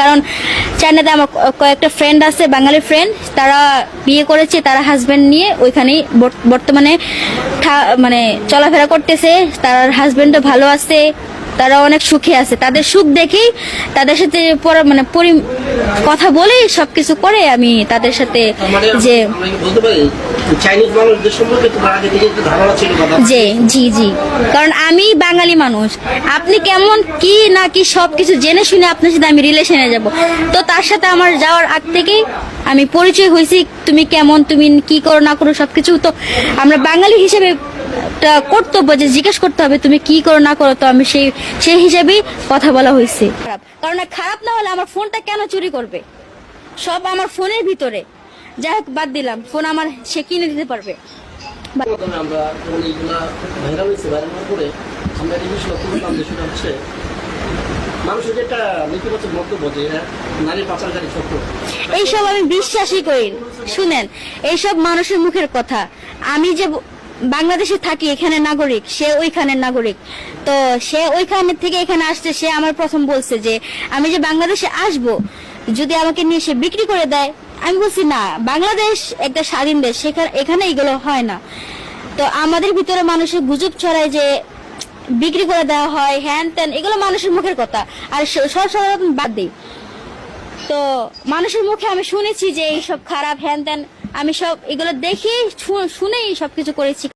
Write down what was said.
কারণ চায়নাতে আমার কয়েকটা ফ্রেন্ড আছে, বাঙালি ফ্রেন্ড, তারা বিয়ে করেছে, তারা হাজবেন্ড নিয়ে ওইখানেই বর্তমানে মানে চলাফেরা করতেছে। তার হাজবেন্ডও ভালো আছে, তারা অনেক সুখে আছে। তাদের সুখ দেখেই তাদের সাথে মানে কথা বলেই সবকিছু করে আমি তাদের সাথে যে চাইনিজ মানুষদের সম্পর্কে তোমার আগে থেকে একটা ধারণা ছিল? জি জি জি, কারণ আমি বাঙালি মানুষ, আপনি কেমন কি না কি সবকিছু জেনে শুনে আপনার সাথে আমি রিলেশনে যাব। তো তার সাথে আমার যাওয়ার আগ থেকেই আমি পরিচয় হয়েছি, তুমি কেমন, তুমি কি করো না করো সবকিছু। তো আমরা বাঙালি হিসেবে একটা কর্তব্য যে জিজ্ঞেস করতে হবে তুমি কি করো না করো। তো আমি সেই হিসাবেই কথা বলা হয়েছে। কারণ খারাপ না হলে আমার ফোনটা কেন চুরি করবে? সব আমার ফোনের ভিতরে। যাই হোক, বাদ দিলাম, ফোন আমার সে কিনে দিতে পারবে। আমরা এইগুলা ভাইরাল হয়েছে, ভাইরাল হওয়ার পরে আমরা এই বিষয়ে লক্ষ্য করলাম যে সেটা হচ্ছে মানুষের যে একটা নেতিবাচক বক্তব্য যে নারী পাচারকারী চক্র, এইসব আমি বিশ্বাসই করি। শুনেন, এইসব মানুষের মুখের কথা। আমি যে বাংলাদেশে থাকি, এখানে নাগরিক, সে ওইখানের নাগরিক। তো সে ওইখানের থেকে এখানে আসছে, সে আমার প্রথম বলছে যে আমি যে বাংলাদেশে আসব, যদি আমাকে নিয়ে সে বিক্রি করে দেয়। আমি বলছি না, বাংলাদেশ একটা স্বাধীন দেশ, এখানে এগুলো হয় না। তো আমাদের ভিতরে মানুষের গুজব ছড়ায় যে বিক্রি করে দেওয়া হয়, হ্যান ত্যান, এগুলো মানুষের মুখের কথা। আর সব বাদ দিই। তো মানুষের মুখে আমি শুনেছি যে এইসব খারাপ হ্যান ত্যান, আমি সব এগুলো দেখে শুনেই সবকিছু করেছি।